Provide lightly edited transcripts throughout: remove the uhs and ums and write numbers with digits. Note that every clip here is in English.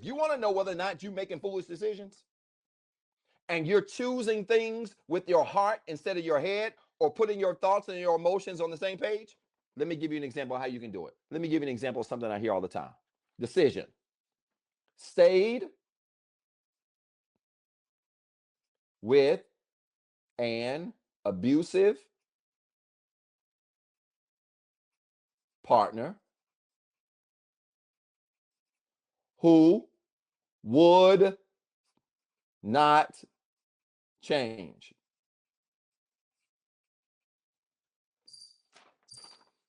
If you want to know whether or not you're making foolish decisions and you're choosing things with your heart instead of your head, or putting your thoughts and your emotions on the same page, let me give you an example of how you can do it. Let me give you an example of something I hear all the time. Decision. Stayed with an abusive partner who would not change.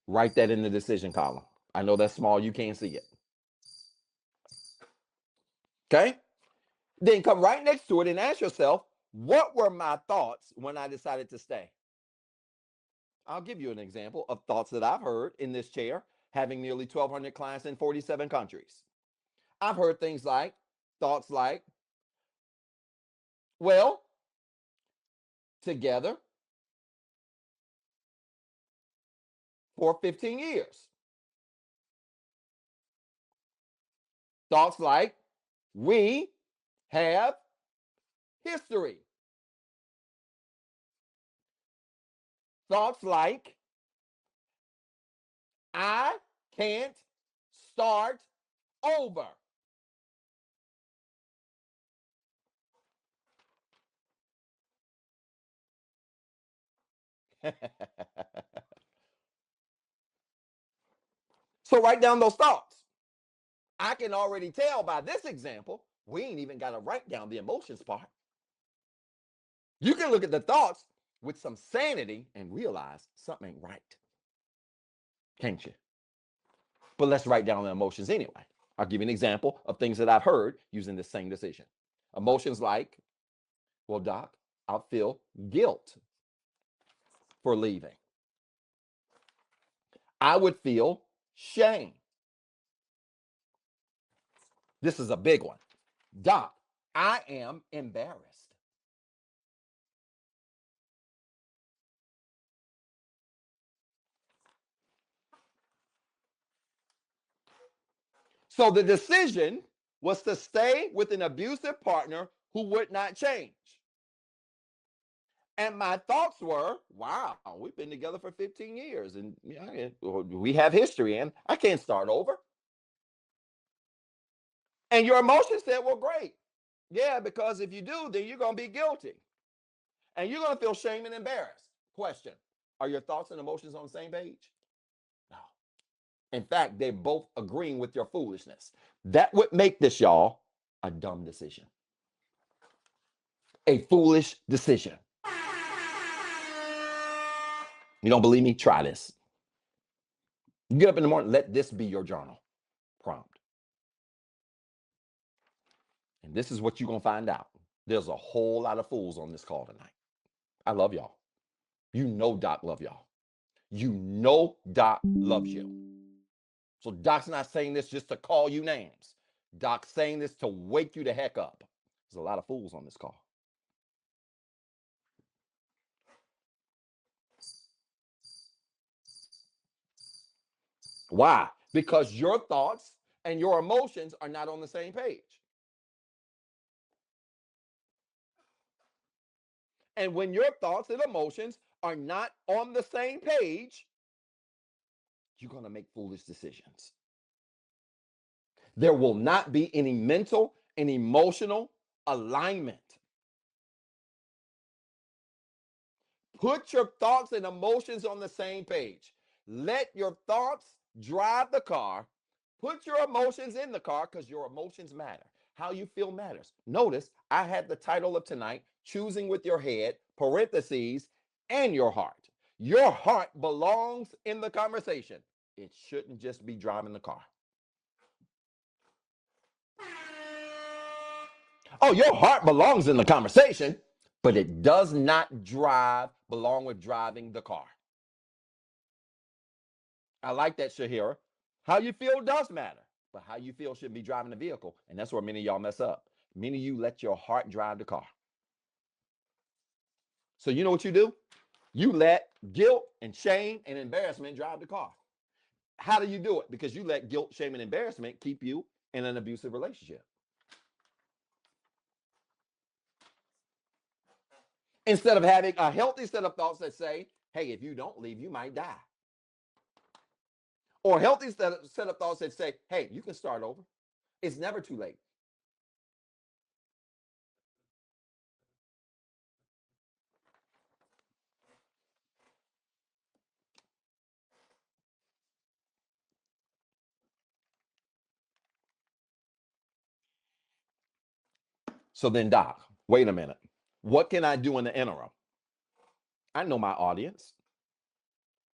Write that in the decision column. I know that's small, you can't see it. Okay? Then come right next to it and ask yourself, what were my thoughts when I decided to stay? I'll give you an example of thoughts that I've heard in this chair, having nearly 1,200 clients in 47 countries. I've heard things like, thoughts like, well, together for 15 years. Thoughts like, we have history. Thoughts like, I can't start over. So write down those thoughts. I can already tell by this example, we ain't even got to write down the emotions part. You can look at the thoughts with some sanity and realize something ain't right. Can't you? But let's write down the emotions anyway. I'll give you an example of things that I've heard using this same decision. Emotions like, well, Doc, I'll feel guilt for leaving. I would feel shame. This is a big one. Doc, I am embarrassed. So the decision was to stay with an abusive partner who would not change. And my thoughts were, wow, we've been together for 15 years and we have history and I can't start over. And your emotions said, well, great. Yeah, because if you do, then you're going to be guilty and you're going to feel shame and embarrassed. Question. Are your thoughts and emotions on the same page? No. In fact, they're both agreeing with your foolishness. That would make this, y'all, a dumb decision. A foolish decision. You don't believe me? Try this. You get up in the morning, let this be your journal prompt. And this is what you're going to find out. There's a whole lot of fools on this call tonight. I love y'all. You know Doc love y'all. You know Doc loves you. So Doc's not saying this just to call you names. Doc's saying this to wake you the heck up. There's a lot of fools on this call. Why? Because your thoughts and your emotions are not on the same page. And when your thoughts and emotions are not on the same page, you're going to make foolish decisions. There will not be any mental and emotional alignment. Put your thoughts and emotions on the same page. Let your thoughts drive the car. Put your emotions in the car because your emotions matter. How you feel matters. Notice I had the title of tonight, Choosing with Your Head, parentheses, and your heart. Your heart belongs in the conversation. It shouldn't just be driving the car. Oh, your heart belongs in the conversation, but it does not belong with driving the car. I like that, Shahira. How you feel does matter, but how you feel should be driving the vehicle. And that's where many of y'all mess up. Many of you let your heart drive the car. So you know what you do? You let guilt and shame and embarrassment drive the car. How do you do it? Because you let guilt, shame, and embarrassment keep you in an abusive relationship. Instead of having a healthy set of thoughts that say, hey, if you don't leave, you might die. Or a healthy set of thoughts that say, hey, you can start over. It's never too late. So then, Doc, wait a minute. What can I do in the interim? I know my audience.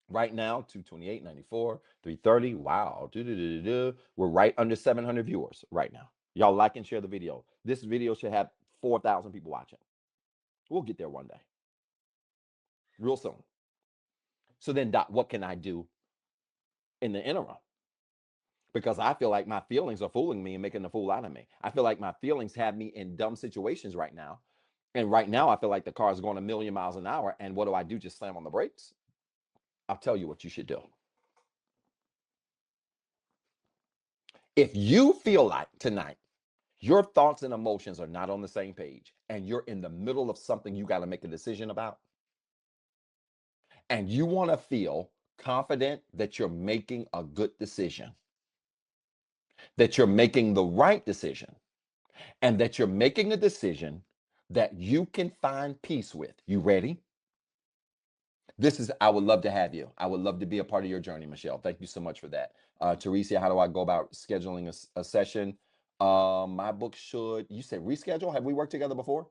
Right now, 228, 94, 330. Wow. We're right under 700 viewers right now. Y'all like and share the video. This video should have 4,000 people watching. We'll get there one day, real soon. So then, Doc, what can I do in the interim? Because I feel like my feelings are fooling me and making a fool out of me. I feel like my feelings have me in dumb situations right now. And right now, I feel like the car is going a million miles an hour. And what do? Just slam on the brakes? I'll tell you what you should do. If you feel like tonight your thoughts and emotions are not on the same page and you're in the middle of something you got to make a decision about, and you want to feel confident that you're making a good decision, that you're making the right decision, and that you're making a decision that you can find peace with. You ready? I would love to have you. I would love to be a part of your journey, Michelle. Thank you so much for that. Teresa, how do I go about scheduling a session? My book you said reschedule? Have we worked together before?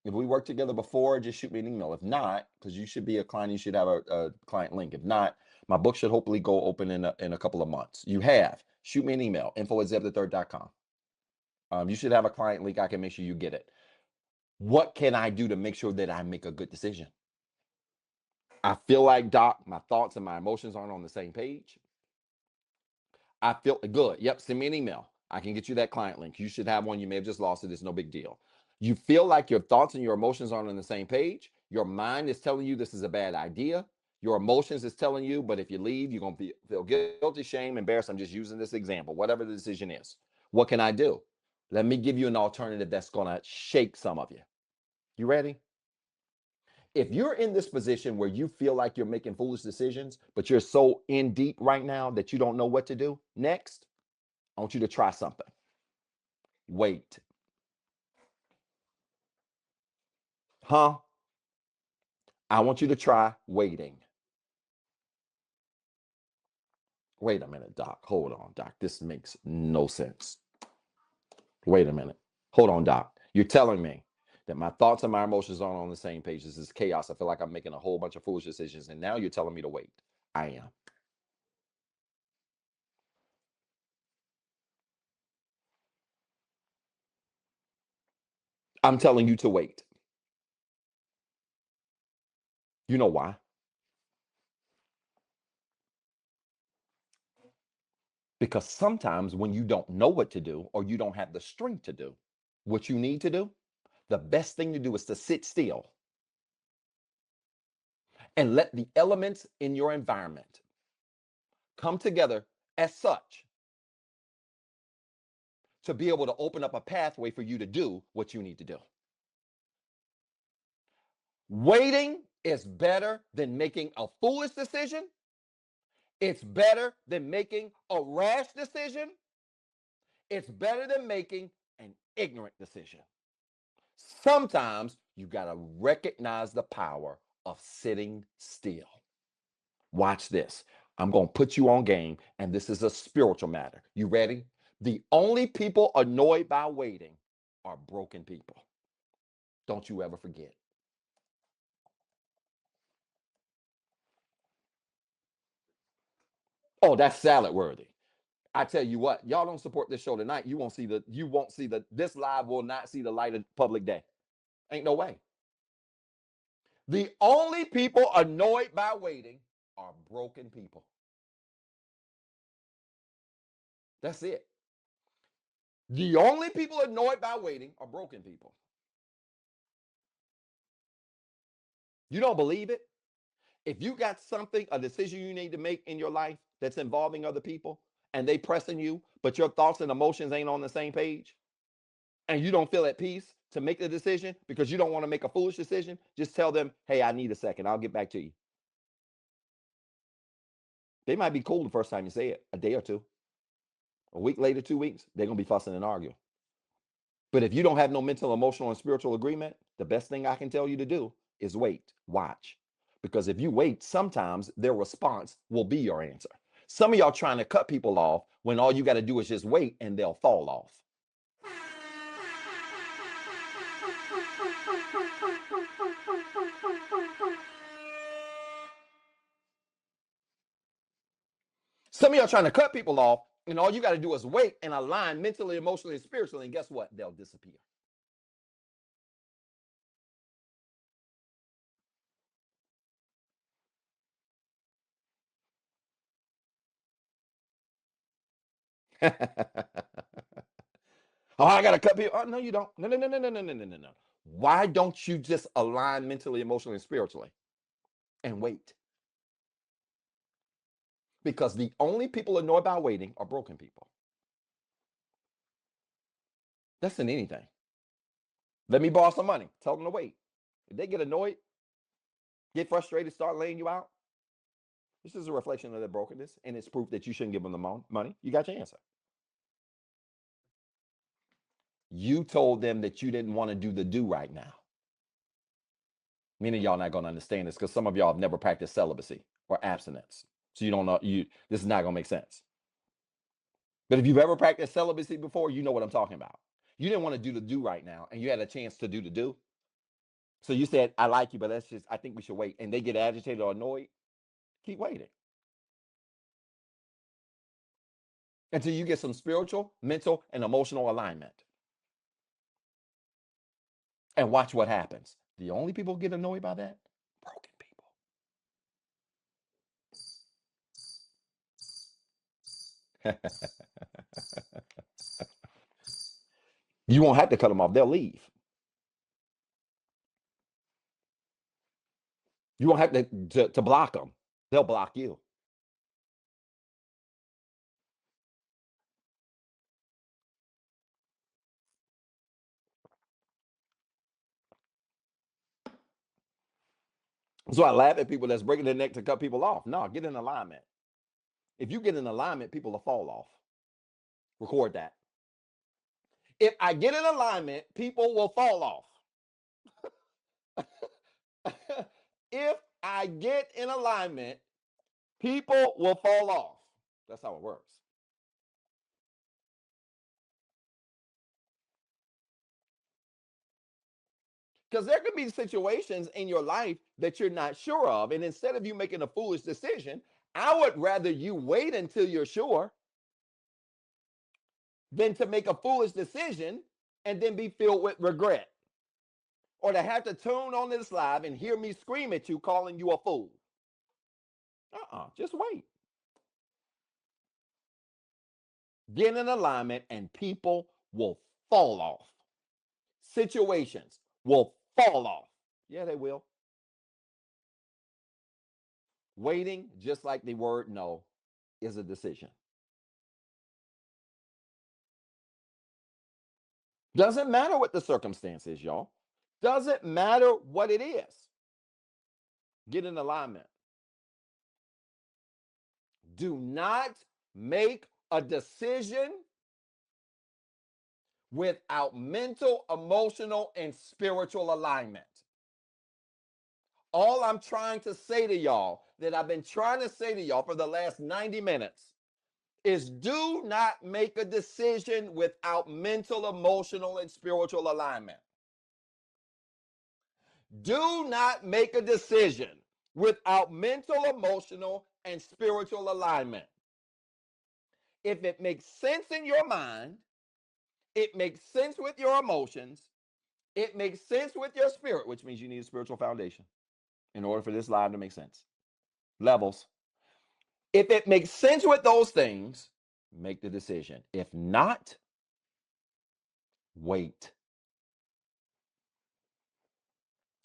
If we worked together before, just shoot me an email. If not, because you should be a client, you should have a client link. If not, my book should hopefully go open in a couple of months. You have. Shoot me an email, info@zebthethird.com. You should have a client link. I can make sure you get it. What can I do to make sure that I make a good decision? I feel like, Doc, my thoughts and my emotions aren't on the same page. I feel good. Yep, send me an email. I can get you that client link. You should have one. You may have just lost it. It's no big deal. You feel like your thoughts and your emotions aren't on the same page. Your mind is telling you this is a bad idea. Your emotions is telling you, but if you leave, you're going to feel guilty, shame, embarrassed. I'm just using this example, whatever the decision is. What can I do? Let me give you an alternative that's going to shake some of you. You ready? If you're in this position where you feel like you're making foolish decisions, but you're so in deep right now that you don't know what to do next, I want you to try something. Wait. Huh? I want you to try waiting. Wait a minute, Doc. Hold on, Doc. This makes no sense. Wait a minute. Hold on, Doc. You're telling me that my thoughts and my emotions aren't on the same page. This is chaos. I feel like I'm making a whole bunch of foolish decisions. And now you're telling me to wait. I am. I'm telling you to wait. You know why? Because sometimes when you don't know what to do or you don't have the strength to do what you need to do, the best thing to do is to sit still and let the elements in your environment come together as such to be able to open up a pathway for you to do what you need to do. Waiting is better than making a foolish decision. It's better than making a rash decision. It's better than making an ignorant decision. Sometimes you got to recognize the power of sitting still. Watch this. I'm going to put you on game, and this is a spiritual matter. You ready? The only people annoyed by waiting are broken people. Don't you ever forget. Oh, that's salad worthy. I tell you what, y'all don't support this show tonight. You won't see the this live will not see the light of public day. Ain't no way. The only people annoyed by waiting are broken people. That's it. The only people annoyed by waiting are broken people. You don't believe it? If you got something, a decision you need to make in your life that's involving other people and they pressing you, but your thoughts and emotions ain't on the same page, and you don't feel at peace to make the decision because you don't want to make a foolish decision, just tell them, hey, I need a second. I'll get back to you. They might be cool the first time you say it, a day or two. A week later, 2 weeks, they're going to be fussing and arguing. But if you don't have no mental, emotional, and spiritual agreement, the best thing I can tell you to do is wait, watch. Because if you wait, sometimes their response will be your answer. Some of y'all trying to cut people off when all you got to do is just wait and they'll fall off. Some of y'all trying to cut people off, and all you got to do is wait and align mentally, emotionally, and spiritually, and guess what? They'll disappear. Oh, I got to cut people. Oh, no, you don't. No, no, no, no, no, no, no, no, no, no. Why don't you just align mentally, emotionally, and spiritually and wait? Because the only people that know about waiting are broken people. That's in anything. Let me borrow some money. Tell them to wait. If they get annoyed, get frustrated, start laying you out, this is a reflection of their brokenness, and it's proof that you shouldn't give them the money. You got your answer. You told them that you didn't want to do the do right now. Many of y'all not going to understand this because some of y'all have never practiced celibacy or abstinence. So you don't know, this is not going to make sense. But if you've ever practiced celibacy before, you know what I'm talking about. You didn't want to do the do right now, and you had a chance to do the do. So you said, I like you, but I think we should wait. And they get agitated or annoyed. Keep waiting until you get some spiritual, mental, and emotional alignment. And watch what happens. The only people who get annoyed by that, broken people. You won't have to cut them off. They'll leave. You won't have to block them. They'll block you. So I laugh at people that's breaking their neck to cut people off. No, get in alignment. If you get in alignment, people will fall off. Record that. If I get in alignment, people will fall off. If I get in alignment, people will fall off. That's how it works. Because there could be situations in your life that you're not sure of. And instead of you making a foolish decision, I would rather you wait until you're sure than to make a foolish decision and then be filled with regret. Or to have to tune on this live and hear me scream at you calling you a fool. Just wait. Get in alignment and people will fall off. Situations will fall off. Yeah, they will. Waiting, just like the word no, is a decision. Doesn't matter what the circumstance is, y'all. Doesn't matter what it is. Get in alignment. Do not make a decision without mental, emotional, and spiritual alignment. All I'm trying to say to y'all, that I've been trying to say to y'all for the last 90 minutes, is do not make a decision without mental, emotional, and spiritual alignment. Do not make a decision without mental, emotional, and spiritual alignment. If it makes sense in your mind, it makes sense with your emotions, it makes sense with your spirit, which means you need a spiritual foundation in order for this live to make sense. Levels. If it makes sense with those things, make the decision. If not, wait.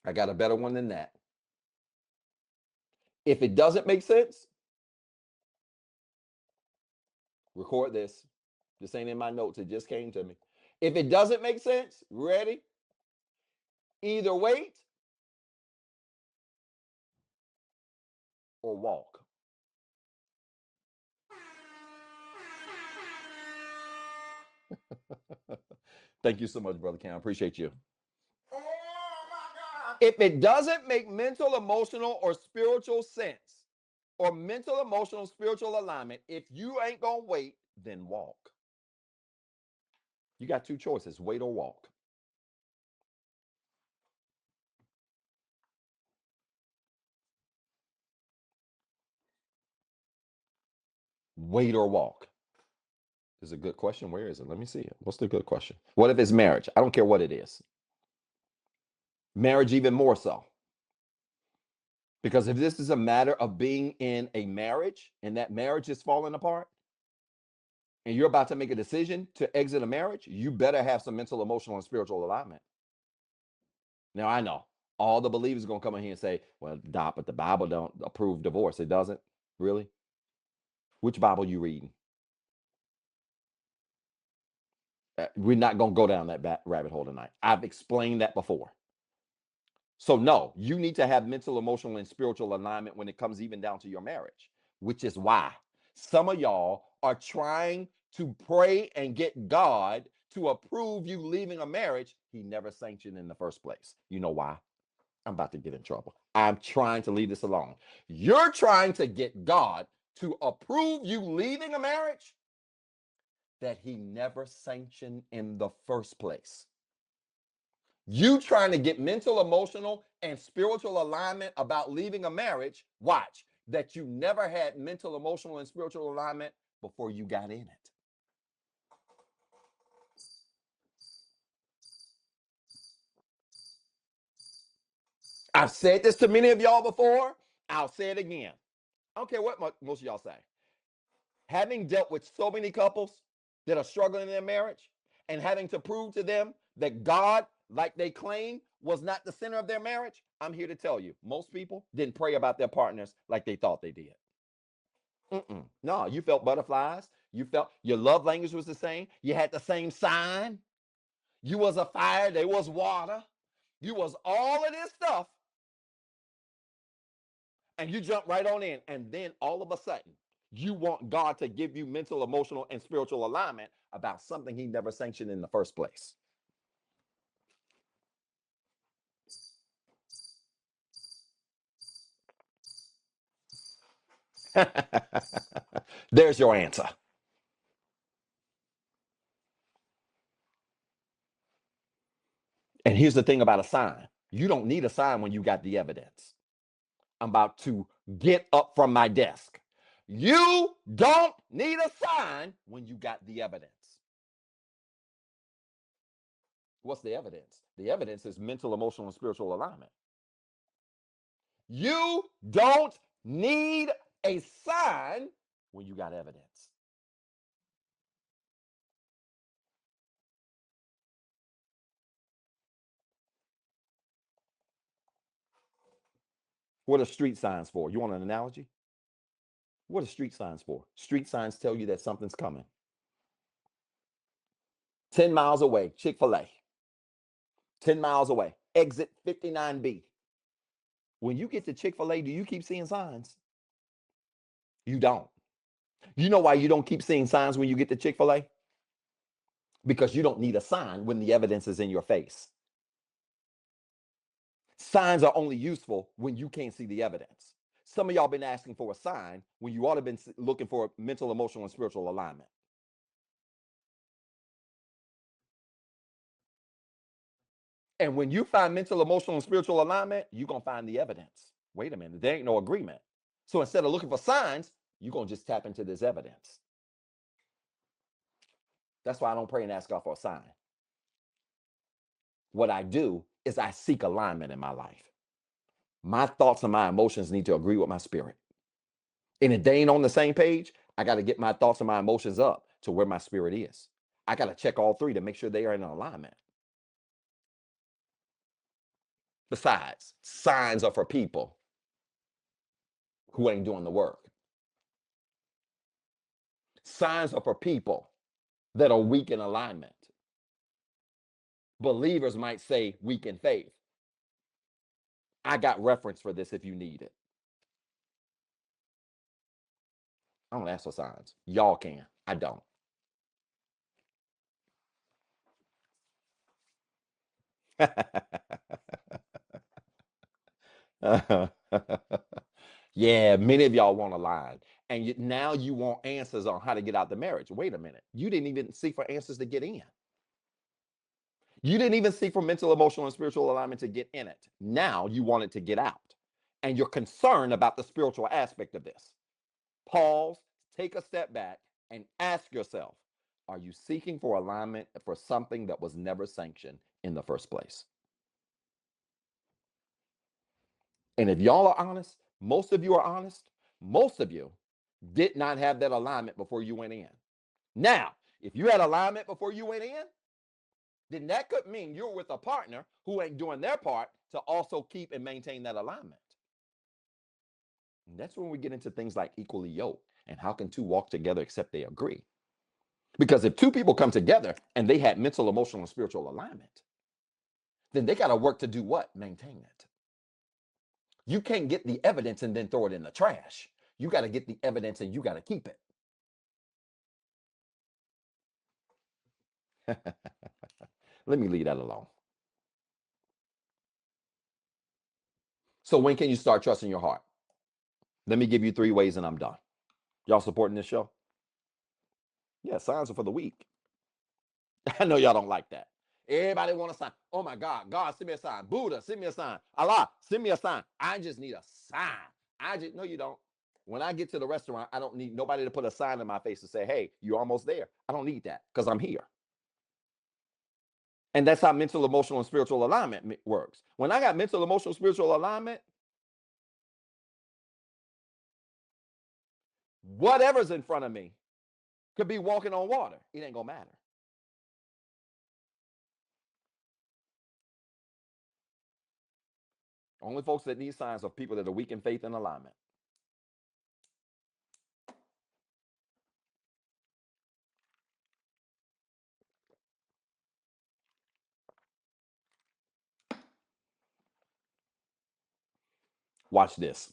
I got a better one than that. If it doesn't make sense, record this. This ain't in my notes. It just came to me. If it doesn't make sense, ready? Either wait or walk. Thank you so much, Brother Cam. I appreciate you. Oh my God. If it doesn't make mental, emotional, or spiritual sense, or mental, emotional, spiritual alignment, if you ain't gonna wait, then walk. You got two choices: wait or walk. Wait or walk. This is a good question. Where is it? Let me see it. What's the good question? What if it's marriage? I don't care what it is. Marriage, even more so. Because if this is a matter of being in a marriage and that marriage is falling apart and you're about to make a decision to exit a marriage, you better have some mental, emotional, and spiritual alignment. Now, I know all the believers are going to come in here and say, well, Doc, but the Bible don't approve divorce. It doesn't? Really? Which Bible you reading? We're not going to go down that rabbit hole tonight. I've explained that before. So, no, you need to have mental, emotional, and spiritual alignment when it comes even down to your marriage, which is why some of y'all are trying to pray and get God to approve you leaving a marriage He never sanctioned in the first place. You know why? I'm about to get in trouble. I'm trying to leave this alone. You're trying to get God to approve you leaving a marriage that He never sanctioned in the first place. You trying to get mental, emotional, and spiritual alignment about leaving a marriage, watch, that you never had mental, emotional, and spiritual alignment before you got in it. I've said this to many of y'all before. I'll say it again. I don't care what most of y'all say. Having dealt with so many couples that are struggling in their marriage and having to prove to them that God, like they claim, was not the center of their marriage, I'm here to tell you, most people didn't pray about their partners like they thought they did. No, you felt butterflies. You felt your love language was the same. You had the same sign. You was a fire. They was water. You was all of this stuff, and you jump right on in. And then all of a sudden, you want God to give you mental, emotional, and spiritual alignment about something He never sanctioned in the first place. There's your answer. And here's the thing about a sign: you don't need a sign when you got the evidence. I'm about to get up from my desk. You don't need a sign when you got the evidence. What's the evidence? The evidence is mental, emotional, and spiritual alignment. You don't need a sign when you got evidence. What are street signs for? You want an analogy? What are street signs for? Street signs tell you that something's coming. 10 miles away, Chick fil A. 10 miles away, exit 59B. When you get to Chick fil A, do you keep seeing signs? You don't. You know why you don't keep seeing signs when you get to Chick fil A? Because you don't need a sign when the evidence is in your face. Signs are only useful when you can't see the evidence. Some of y'all been asking for a sign when you ought to have been looking for mental, emotional, and spiritual alignment. And when you find mental, emotional, and spiritual alignment, you're going to find the evidence. Wait a minute, there ain't no agreement. So instead of looking for signs, you're going to just tap into this evidence. That's why I don't pray and ask God for a sign. What I do is I seek alignment in my life. My thoughts and my emotions need to agree with my spirit. And if they ain't on the same page, I got to get my thoughts and my emotions up to where my spirit is. I got to check all three to make sure they are in alignment. Besides, signs are for people who ain't doing the work. Signs are for people that are weak in alignment. Believers might say weak in faith. I got reference for this if you need it. I don't ask for signs. Y'all can. I don't. Yeah, many of y'all want a line. And now you want answers on how to get out the marriage. Wait a minute. You didn't even seek for answers to get in. You didn't even seek for mental, emotional, and spiritual alignment to get in it. Now you want it to get out. And you're concerned about the spiritual aspect of this. Pause, take a step back, and ask yourself, are you seeking for alignment for something that was never sanctioned in the first place? And if y'all are honest, most of you are honest, most of you did not have that alignment before you went in. Now, if you had alignment before you went in, then that could mean you're with a partner who ain't doing their part to also keep and maintain that alignment. And that's when we get into things like equally yoked and how can two walk together except they agree? Because if two people come together and they had mental, emotional, and spiritual alignment, then they got to work to do what? Maintain it. You can't get the evidence and then throw it in the trash. You got to get the evidence and you got to keep it. Let me leave that alone. So when can you start trusting your heart? Let me give you 3 ways and I'm done. Y'all supporting this show? Yeah, signs are for the weak. I know y'all don't like that. Everybody want a sign. Oh my God, God, send me a sign. Buddha, send me a sign. Allah, send me a sign. I just need a sign. No, you don't. When I get to the restaurant, I don't need nobody to put a sign in my face to say, hey, you're almost there. I don't need that because I'm here. And that's how mental, emotional, and spiritual alignment works. When I got mental, emotional, spiritual alignment, whatever's in front of me could be walking on water. It ain't gonna matter. Only folks that need signs are people that are weak in faith and alignment. Watch this.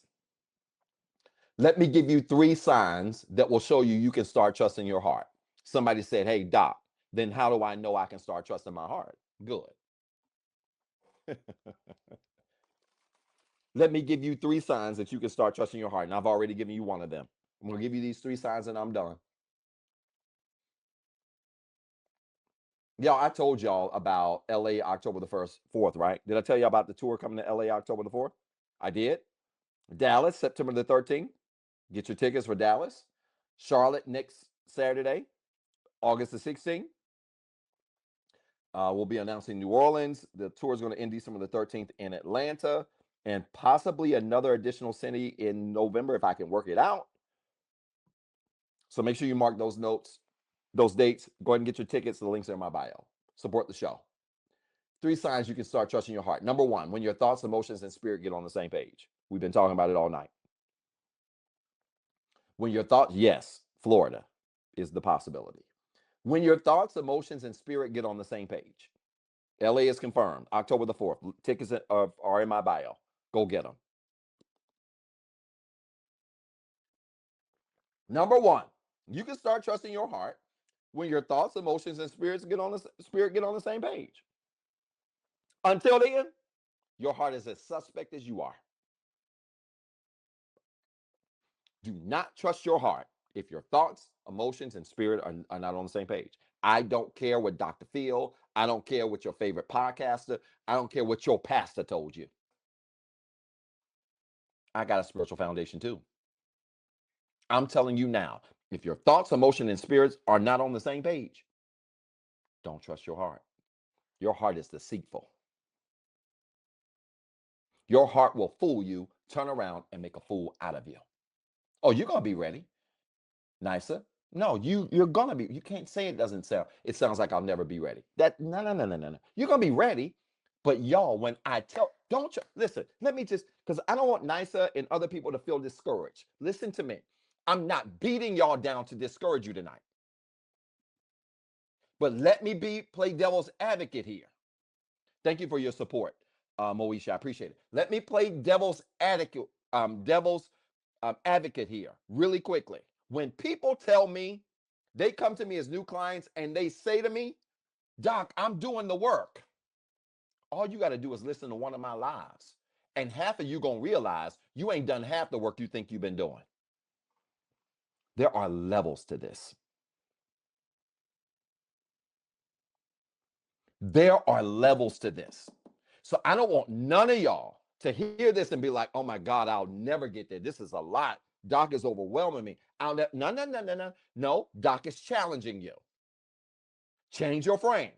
Let me give you 3 signs that will show you can start trusting your heart. Somebody said, hey, Doc, then how do I know I can start trusting my heart? Good. Let me give you 3 signs that you can start trusting your heart. And I've already given you one of them. I'm going to give you these 3 signs and I'm done. Y'all, I told y'all about LA October the 1st, 4th, right? Did I tell you about the tour coming to LA October the 4th? I did. Dallas, September the 13th. Get your tickets for Dallas. Charlotte next Saturday, August the 16th. We'll be announcing New Orleans. The tour is going to end December the 13th in Atlanta and possibly another additional city in November if I can work it out. So make sure you mark those notes, those dates. Go ahead and get your tickets. The links are in my bio. Support the show. 3 signs you can start trusting your heart. Number 1, when your thoughts, emotions, and spirit get on the same page. We've been talking about it all night. When your thoughts, yes, Florida is the possibility. When your thoughts, emotions, and spirit get on the same page. LA is confirmed, October the 4th. Tickets are in my bio. Go get them. Number 1, you can start trusting your heart when your thoughts, emotions, and get on the same page. Until then, your heart is as suspect as you are. Do not trust your heart if your thoughts, emotions, and spirit are not on the same page. I don't care what Dr. Phil, I don't care what your favorite podcaster, I don't care what your pastor told you. I got a spiritual foundation too. I'm telling you now, if your thoughts, emotion, and spirits are not on the same page, don't trust your heart. Your heart is deceitful. Your heart will fool you, turn around, and make a fool out of you. Oh, you're gonna be ready. Nicer. No, you're gonna be. You can't say it doesn't sound. It sounds like I'll never be ready. That no. You're gonna be ready, but y'all, when I tell, don't you listen? Let me just because I don't want Nisa and other people to feel discouraged. Listen to me. I'm not beating y'all down to discourage you tonight. But let me play devil's advocate here. Thank you for your support, Moesha. I appreciate it. Let me play devil's advocate here really quickly. When people tell me, they come to me as new clients and they say to me, Doc, I'm doing the work. All you got to do is listen to one of my lives. And half of you going to realize you ain't done half the work you think you've been doing. There are levels to this. There are levels to this. So I don't want none of y'all to hear this and be like, oh my God, I'll never get there. This is a lot. Doc is overwhelming me. No, no, no, no, no, no. No, Doc is challenging you. Change your frame.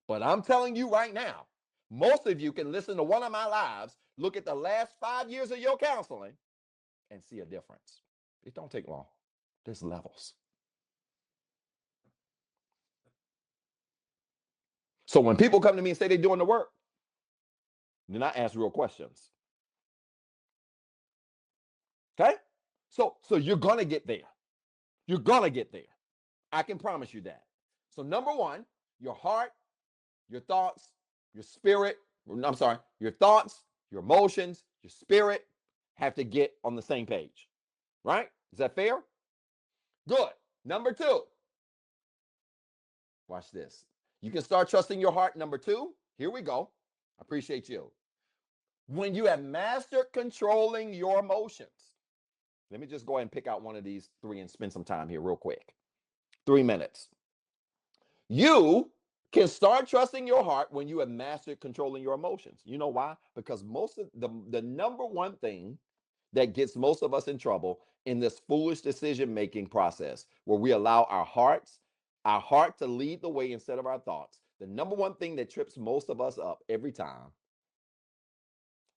But I'm telling you right now, most of you can listen to one of my lives, look at the last 5 years of your counseling, and see a difference. It don't take long. There's levels. So when people come to me and say they're doing the work, then I ask real questions. Okay? So you're gonna get there. You're gonna get there. I can promise you that. So number one, your heart, your thoughts, your spirit, I'm sorry, your thoughts, your emotions, your spirit have to get on the same page. Right? Is that fair? Good. Number two, watch this. You can start trusting your heart. Number two, here we go. I appreciate you. When you have mastered controlling your emotions, let me just go ahead and pick out one of these three and spend some time here real quick. 3 minutes. You can start trusting your heart when you have mastered controlling your emotions. You know why? Because most of the number one thing that gets most of us in trouble in this foolish decision making process where we allow our heart to lead the way instead of our thoughts. The number one thing that trips most of us up every time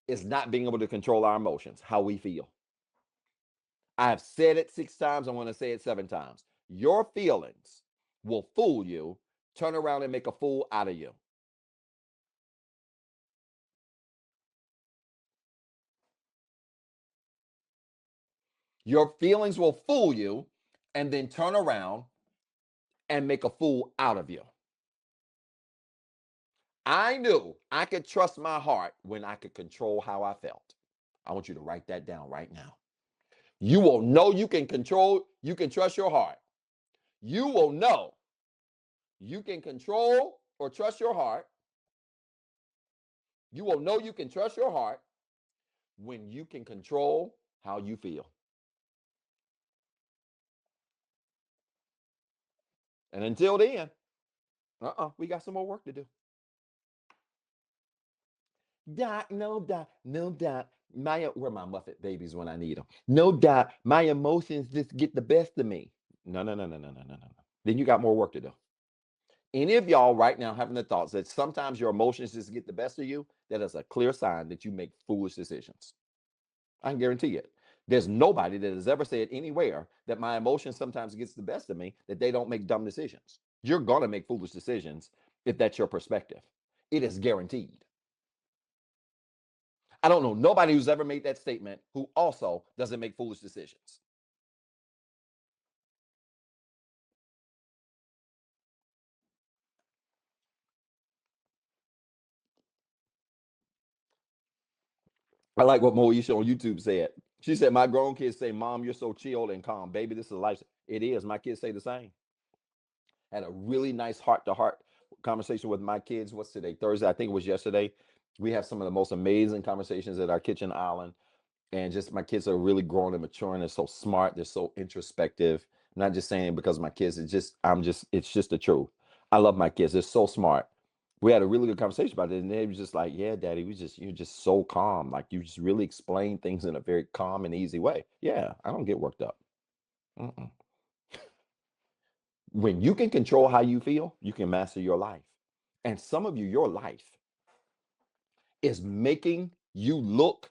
is not being able to control our emotions, how we feel. I've said it 6 times. I want to say it 7 times. Your feelings will fool you, turn around and make a fool out of you. Your feelings will fool you and then turn around and make a fool out of you. I knew I could trust my heart when I could control how I felt. I want you to write that down right now. You will know you can trust your heart. You will know you can control or trust your heart. You will know you can trust your heart when you can control how you feel. And until then, we got some more work to do. Doc, no, Doc, no, Doc. Where my Muffet babies when I need them? No, Doc, my emotions just get the best of me. No, no, no, no, no, no, no, no. Then you got more work to do. Any of y'all right now having the thoughts that sometimes your emotions just get the best of you, that is a clear sign that you make foolish decisions. I can guarantee it. There's nobody that has ever said anywhere that my emotions sometimes gets the best of me, that they don't make dumb decisions. You're going to make foolish decisions if that's your perspective. It is guaranteed. I don't know nobody who's ever made that statement who also doesn't make foolish decisions. I like what Moesha on YouTube said. She said, my grown kids say, Mom, you're so chilled and calm. Baby, this is life. It is. My kids say the same. Had a really nice heart to heart conversation with my kids. What's today? Thursday. I think it was yesterday. We have some of the most amazing conversations at our kitchen island. And just my kids are really growing and maturing. They're so smart. They're so introspective. I'm not just saying because my kids, it's just the truth. I love my kids. They're so smart. We had a really good conversation about it. And they was just like, yeah, Daddy, you're just so calm. Like you just really explain things in a very calm and easy way. Yeah, I don't get worked up. Mm-mm. When you can control how you feel, you can master your life. And some of you, your life is making you look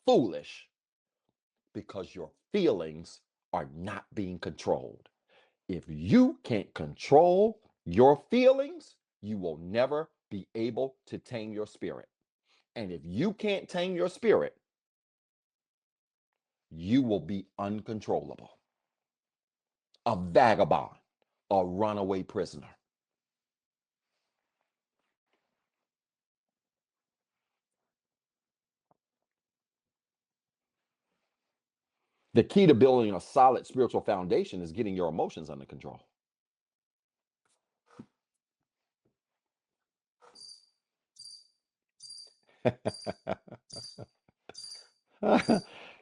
foolish because your feelings are not being controlled. If you can't control your feelings, you will never be able to tame your spirit. And if you can't tame your spirit, you will be uncontrollable, a vagabond, a runaway prisoner. The key to building a solid spiritual foundation is getting your emotions under control.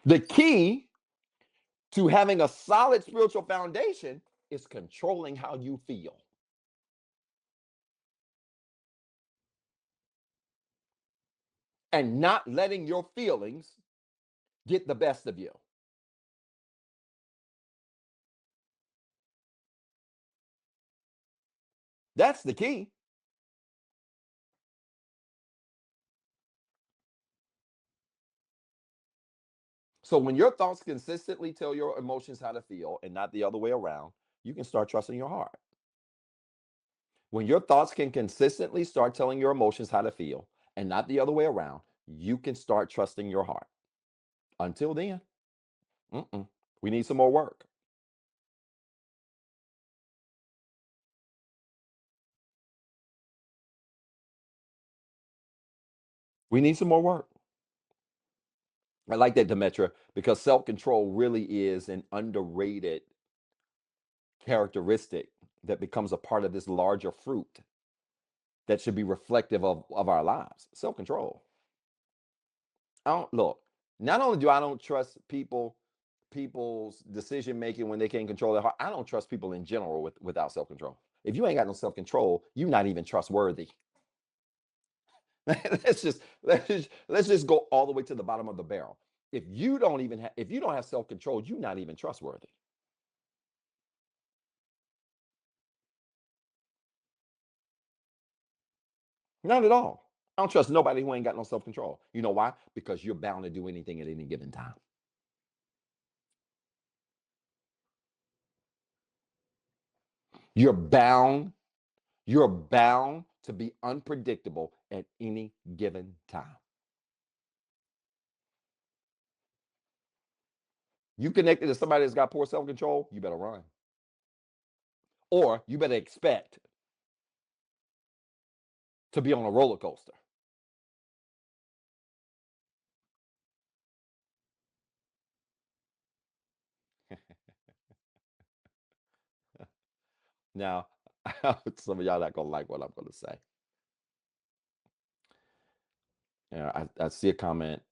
The key to having a solid spiritual foundation is controlling how you feel and not letting your feelings get the best of you. That's the key. So when your thoughts consistently tell your emotions how to feel and not the other way around, you can start trusting your heart. When your thoughts can consistently start telling your emotions how to feel and not the other way around, you can start trusting your heart. Until then, we need some more work. We need some more work. I like that, Demetra, because self control really is an underrated characteristic that becomes a part of this larger fruit that should be reflective of our lives. Self control. I don't look. Not only do I don't trust people's decision making when they can't control their heart, I don't trust people in general without self control. If you ain't got no self control, you're not even trustworthy. Let's just go all the way to the bottom of the barrel. If you don't have self control, you're not even trustworthy. Not at all. I don't trust nobody who ain't got no self control. You know why? Because you're bound to do anything at any given time. You're bound. You're bound to be unpredictable at any given time. You connected to somebody that's got poor self control, you better run. Or you better expect to be on a roller coaster. Now, some of y'all not gonna like what I'm gonna say. I see a comment.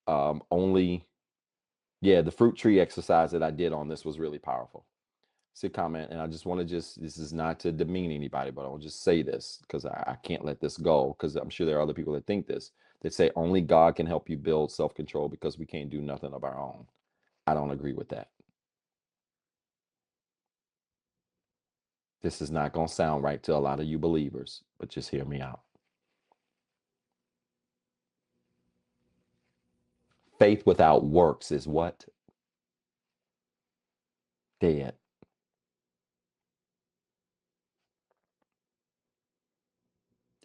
Only, yeah, the fruit tree exercise that I did on this was really powerful. See a comment, and I just want to this is not to demean anybody, but I'll just say this because I can't let this go because I'm sure there are other people that think this. That say only God can help you build self control because we can't do nothing of our own. I don't agree with that. This is not going to sound right to a lot of you believers, but just hear me out. Faith without works is what? Dead.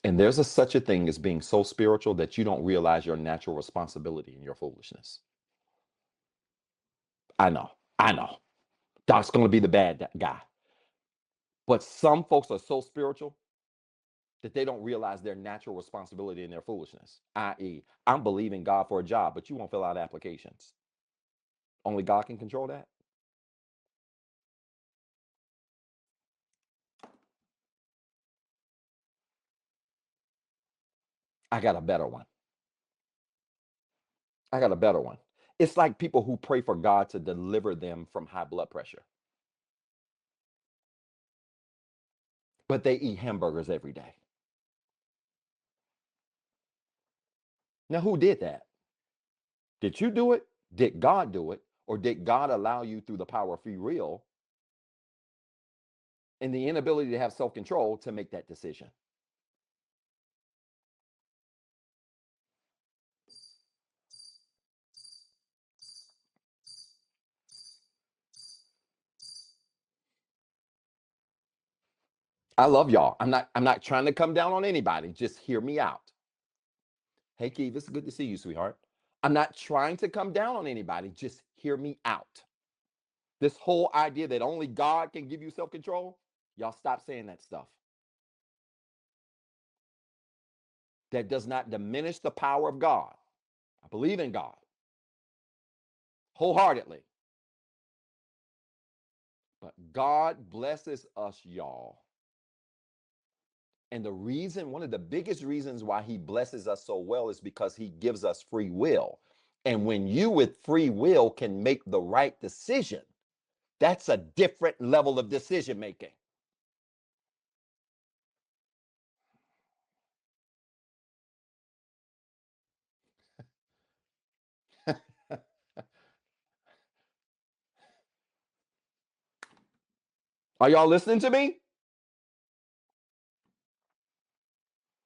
And there's such a thing as being so spiritual that you don't realize your natural responsibility in your foolishness. I know. I know. Doc's going to be the bad guy. But some folks are so spiritual that they don't realize their natural responsibility in their foolishness. I.e., I'm believing God for a job, but you won't fill out applications. Only God can control that. I got a better one. I got a better one. It's like people who pray for God to deliver them from high blood pressure, but they eat hamburgers every day. Now, who did that? Did you do it? Did God do it? Or did God allow you through the power of free will and the inability to have self control to make that decision? I love y'all. I'm not trying to come down on anybody. Just hear me out. Hey Keith, it's good to see you, sweetheart. I'm not trying to come down on anybody. Just hear me out. This whole idea that only God can give you self-control, y'all stop saying that stuff. That does not diminish the power of God. I believe in God. wholeheartedly. But God blesses us, y'all. And the reason, one of the biggest reasons why he blesses us so well is because he gives us free will. And when you with free will can make the right decision, that's a different level of decision making. Are y'all listening to me?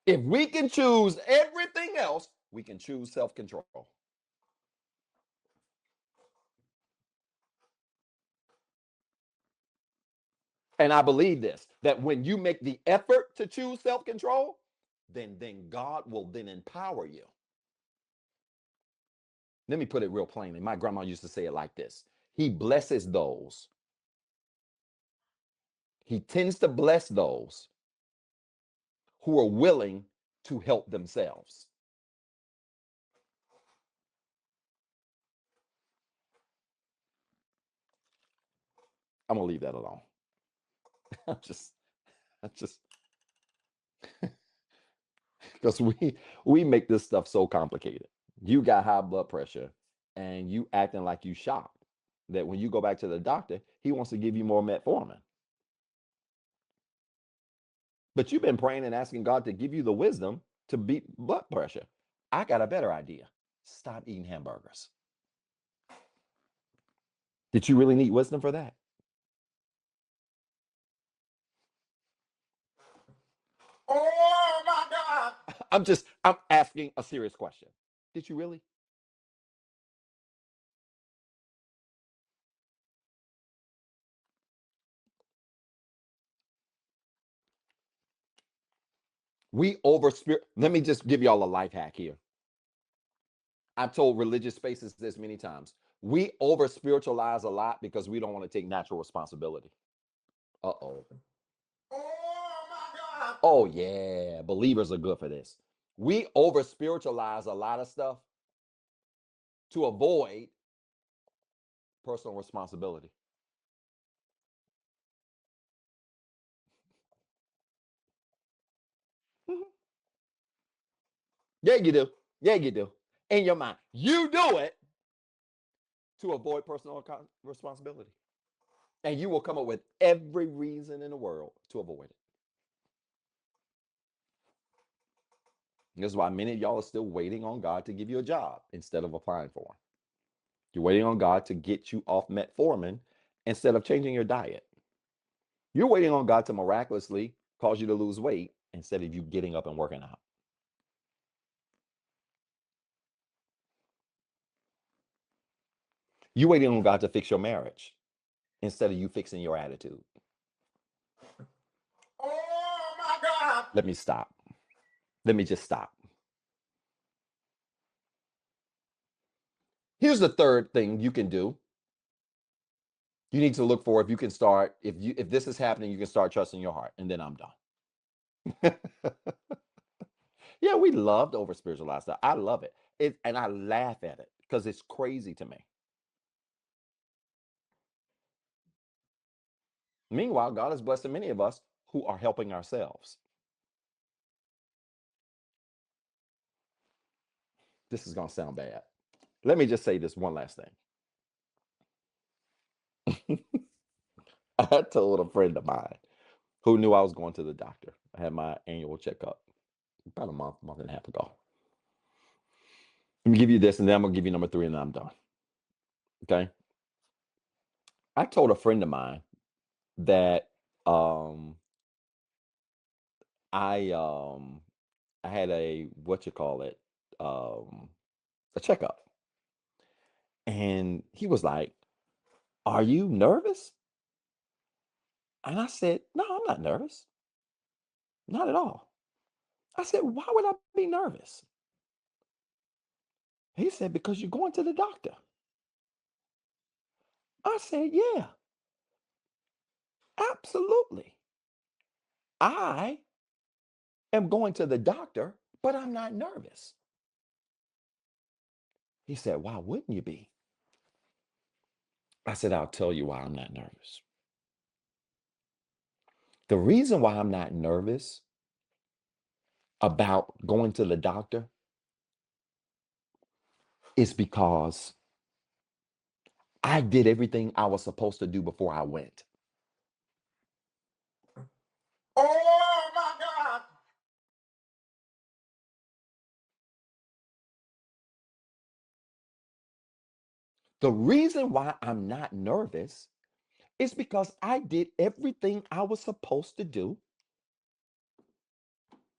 If we can choose everything else, we can choose self control. And I believe this, that when you make the effort to choose self control, then God will then empower you. Let me put it real plainly. My grandma used to say it like this: He blesses those, he tends to bless those who are willing to help themselves. I'm gonna leave that alone. I'm just, I just because we make this stuff so complicated. You got high blood pressure and you acting like you shocked that when you go back to the doctor, he wants to give you more metformin. But you've been praying and asking God to give you the wisdom to beat blood pressure. I got a better idea. Stop eating hamburgers. Did you really need wisdom for that? Oh my God. I'm asking a serious question. Did you really? We over spirit. Let me just give y'all a life hack here. I've told religious spaces this many times. We over spiritualize a lot because we don't want to take natural responsibility. Uh oh. Oh my God. Oh yeah, believers are good for this. We over spiritualize a lot of stuff to avoid personal responsibility. Mhm. Yeah, you do. Yeah, you do. In your mind, you do it to avoid personal responsibility, and you will come up with every reason in the world to avoid it. This is why many of y'all are still waiting on God to give you a job instead of applying for one. You're waiting on God to get you off metformin instead of changing your diet. You're waiting on God to miraculously cause you to lose weight instead of you getting up and working out. You're waiting on God to fix your marriage instead of you fixing your attitude. Oh my God. Let me stop. Let me just stop. Here's the third thing you can do. You need to look for if you can start, if this is happening, you can start trusting your heart. And then I'm done. Yeah, we love to over spiritualize stuff. I love it. And I laugh at it because it's crazy to me. Meanwhile, God is blessing many of us who are helping ourselves. This is going to sound bad. Let me just say this one last thing. I told a friend of mine who knew I was going to the doctor. I had my annual checkup about a month and a half ago. Let me give you this, and then I'm going to give you number three, and then I'm done. Okay. I told a friend of mine that um, I um, I had a what you call it um, a checkup, and he was like, "Are you nervous?" And I said, "No, I'm not nervous, not at all." I said, "Why would I be nervous?" He said, "Because you're going to the doctor." I said, "Yeah, absolutely. I am going to the doctor, but I'm not nervous." He said, "Why wouldn't you be?" I said, I'll tell you why I'm not nervous. The reason why I'm not nervous about going to the doctor is because I did everything I was supposed to do before I went. Oh my God. The reason why I'm not nervous is because I did everything I was supposed to do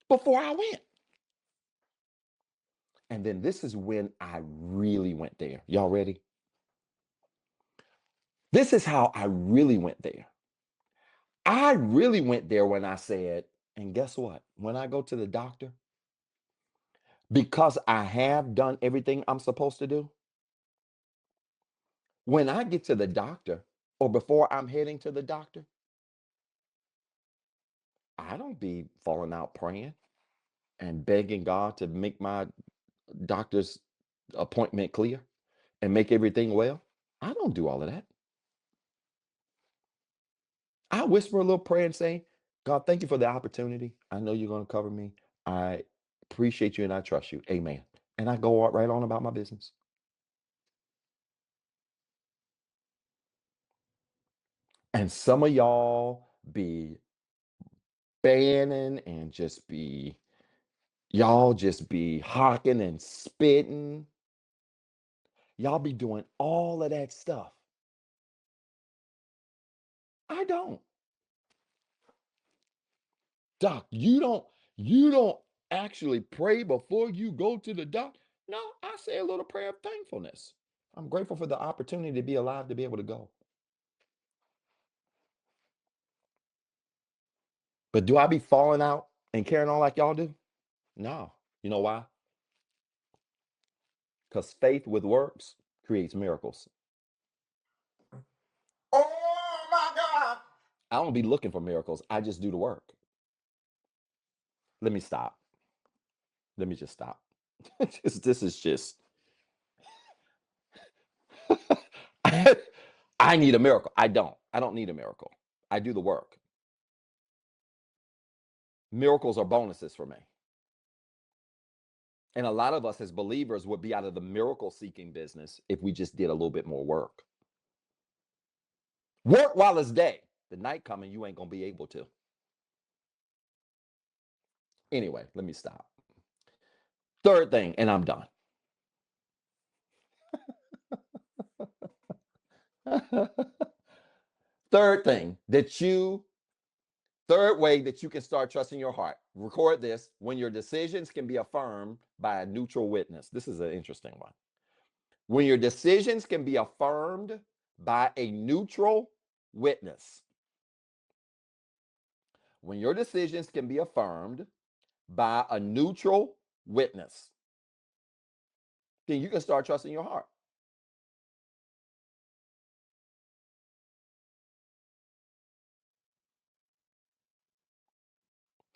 before I went. And then this is when I really went there. Y'all ready? This is how I really went there. I really went there when I said, and guess what? When I go to the doctor, because I have done everything I'm supposed to do, when I get to the doctor or before I'm heading to the doctor, I don't be falling out praying and begging God to make my doctor's appointment clear and make everything well. I don't do all of that. I whisper a little prayer and say, God, thank you for the opportunity. I know you're going to cover me. I appreciate you and I trust you. Amen. And I go right on about my business. And some of y'all be banning and y'all just be hawking and spitting. Y'all be doing all of that stuff. I don't. Doc, you don't actually pray before you go to the doc. No, I say a little prayer of thankfulness. I'm grateful for the opportunity to be alive to be able to go. But do I be falling out and carrying on like y'all do? No. You know why? Because faith with works creates miracles. Oh my God. I don't be looking for miracles. I just do the work. Let me stop. Let me just stop. This is just I need a miracle. I don't. I don't need a miracle. I do the work. Miracles are bonuses for me. And a lot of us as believers would be out of the miracle seeking business if we just did a little bit more work. Work while it's day. The night coming, you ain't going to be able to. Anyway, let me stop. Third thing, and I'm done. Third thing third way that you can start trusting your heart. Record this: when your decisions can be affirmed by a neutral witness. This is an interesting one. When your decisions can be affirmed by a neutral witness. When your decisions can be affirmed by a neutral witness, then you can start trusting your heart.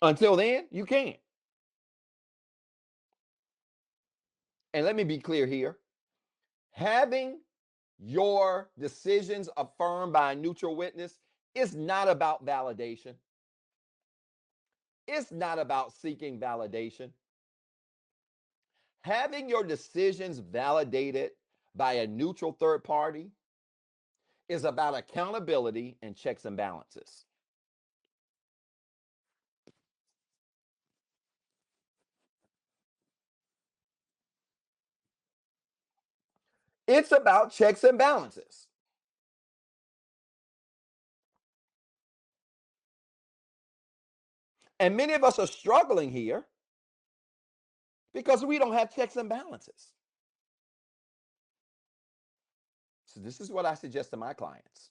Until then, you can't. And let me be clear here: having your decisions affirmed by a neutral witness is not about validation. It's not about seeking validation. Having your decisions validated by a neutral third party is about accountability and checks and balances. It's about checks and balances. And many of us are struggling here because we don't have checks and balances. So, this is what I suggest to my clients.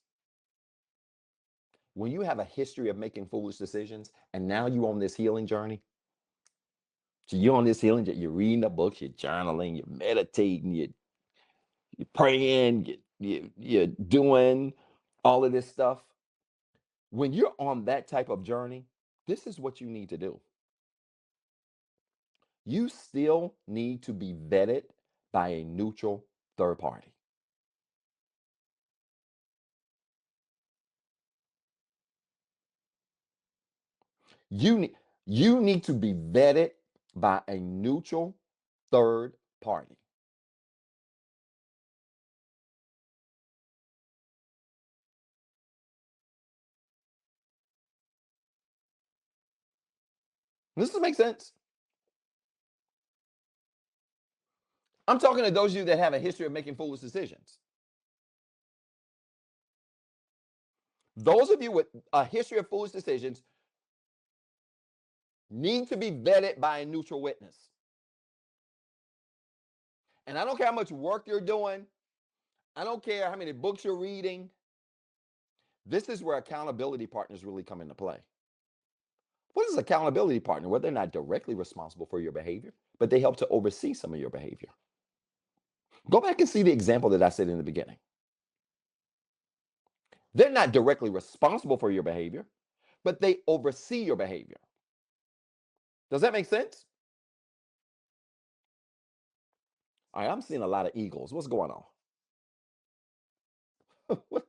When you have a history of making foolish decisions and now you're on this healing journey, so you're on this healing journey, you're reading the books, you're journaling, you're meditating, you're praying, you're doing all of this stuff. When you're on that type of journey, this is what you need to do. You still need to be vetted by a neutral third party. You need you need to be vetted by a neutral third party. Does this make sense? I'm talking to those of you that have a history of making foolish decisions. Those of you with a history of foolish decisions need to be vetted by a neutral witness. And I don't care how much work you're doing, I don't care how many books you're reading. This is where accountability partners really come into play. What is accountability partner? Well, they're not directly responsible for your behavior, but they help to oversee some of your behavior. Go back and see the example that I said in the beginning. They're not directly responsible for your behavior, but they oversee your behavior. Does that make sense? All right, I'm seeing a lot of eagles. What's going on? what,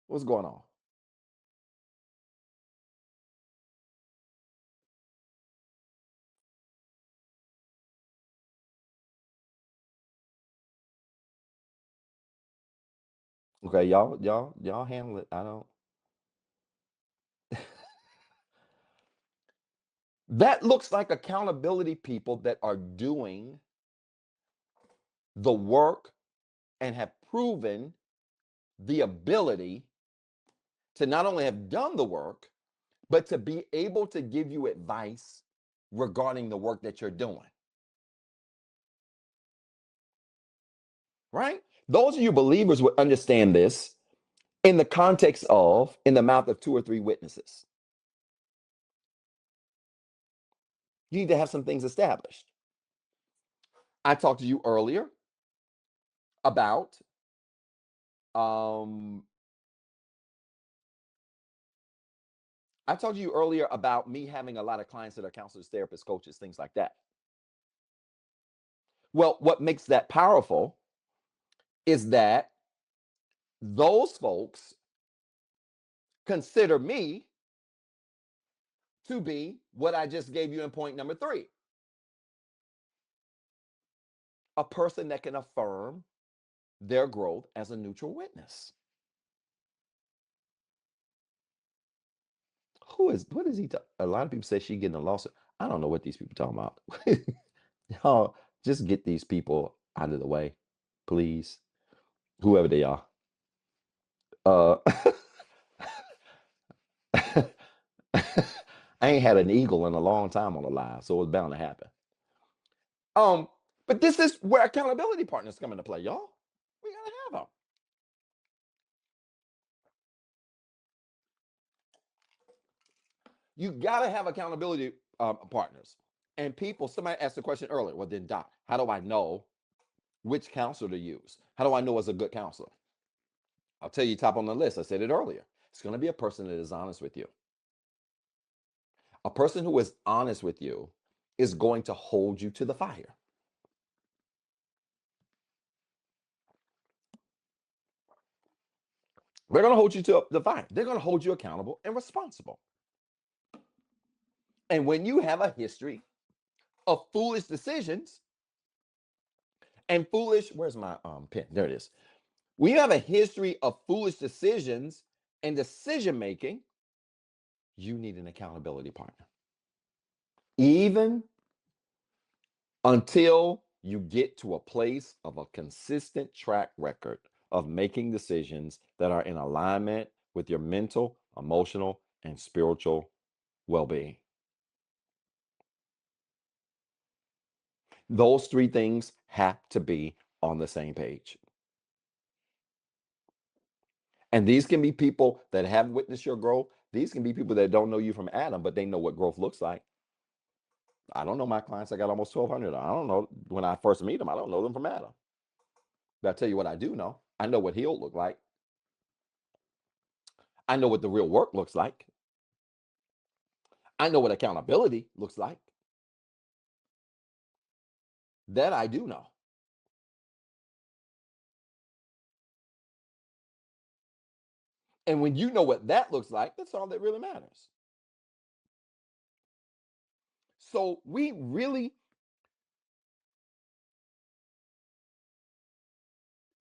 what's going on? Okay, y'all handle it. I don't. That looks like accountability people that are doing the work and have proven the ability to not only have done the work, but to be able to give you advice regarding the work that you're doing. Right? Those of you believers would understand this in the context of in the mouth of two or three witnesses. You need to have some things established. I talked to you earlier about um I told you earlier about me having a lot of clients that are counselors, therapists, coaches, things like that. Well, what makes that powerful is that those folks consider me to be what I just gave you in point number 3, a person that can affirm their growth as a neutral witness. What is he a lot of people say she getting a lawsuit. I don't know what these people talking about. Y'all just get these people out of the way, please. Whoever they are. Uh I ain't had an eagle in a long time on the live, so it's bound to happen. Um, but this is where accountability partners come into play, y'all. We gotta have them. You gotta have accountability partners. And people, somebody asked the question earlier. Well, then, Doc, how do I know which counselor to use? How do I know it's a good counselor? I'll tell you, top on the list. I said it earlier. It's going to be a person that is honest with you. A person who is honest with you is going to hold you to the fire. They're going to hold you to the fire. They're going to hold you accountable and responsible. And when you have a history of foolish decisions and foolish, where's my pen? There it is. When you have a history of foolish decisions and decision making, you need an accountability partner. Even until you get to a place of a consistent track record of making decisions that are in alignment with your mental, emotional, and spiritual well being. Those 3 things have to be on the same page. And these can be people that have witnessed your growth. These can be people that don't know you from Adam, but they know what growth looks like. I don't know my clients. I got almost 1,200. I don't know when I first meet them. I don't know them from Adam. But I tell you what I do know. I know what healed look like. I know what the real work looks like. I know what accountability looks like. That I do know. And when you know what that looks like, that's all that really matters. So we really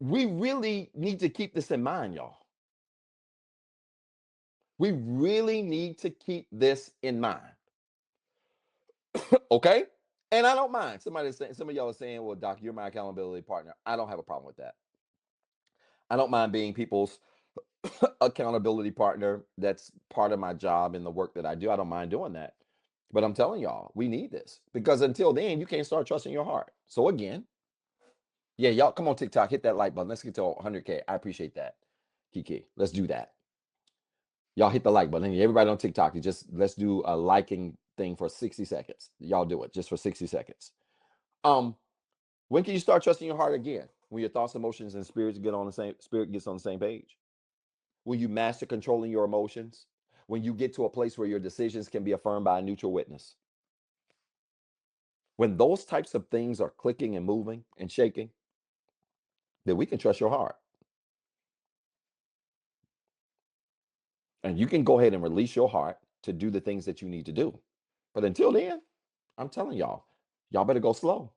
need to keep this in mind, y'all. We really need to keep this in mind. Okay? And I don't mind. Some of y'all are saying, well, Doc, you're my accountability partner. I don't have a problem with that. I don't mind being people's accountability partner. That's part of my job and the work that I do. I don't mind doing that. But I'm telling y'all, we need this because until then, you can't start trusting your heart. So again, yeah, y'all come on TikTok, hit that like button. Let's get to 100K. I appreciate that, Kiki. Let's do that. Y'all hit the like button. Everybody on TikTok, let's do a liking thing for 60 seconds. Y'all do it just for 60 seconds. When can you start trusting your heart again? When your thoughts, emotions, and spirit gets on the same page. When you master controlling your emotions. When you get to a place where your decisions can be affirmed by a neutral witness. When those types of things are clicking and moving and shaking, then we can trust your heart. And you can go ahead and release your heart to do the things that you need to do. But until then, I'm telling y'all better go slow.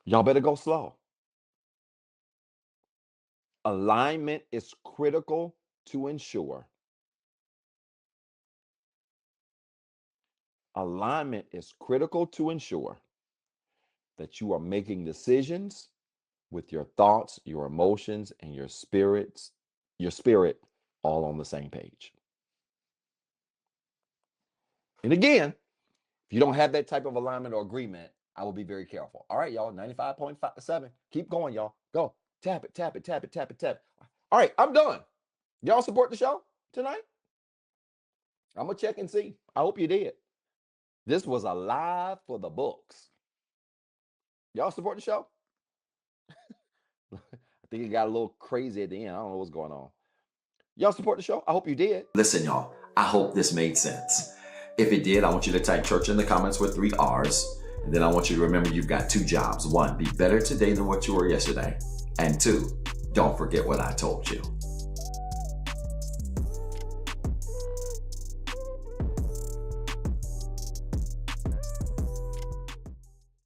Y'all better go slow. Alignment is critical to ensure. Alignment is critical to ensure that you are making decisions with your thoughts, your emotions, and your spirit all on the same page. And again, if you don't have that type of alignment or agreement, I will be very careful. All right, y'all, 95.7. Keep going, y'all. Go. Tap it, tap it, tap it, tap it, tap it. All right, I'm done. Y'all support the show tonight? I'm going to check and see. I hope you did. This was a live for the books. Y'all support the show? I think it got a little crazy at the end. I don't know what's going on. Y'all support the show? I hope you did. Listen, y'all, I hope this made sense. If it did, I want you to type church in the comments with 3 R's. And then I want you to remember you've got 2 jobs. 1, be better today than what you were yesterday. And 2, don't forget what I told you.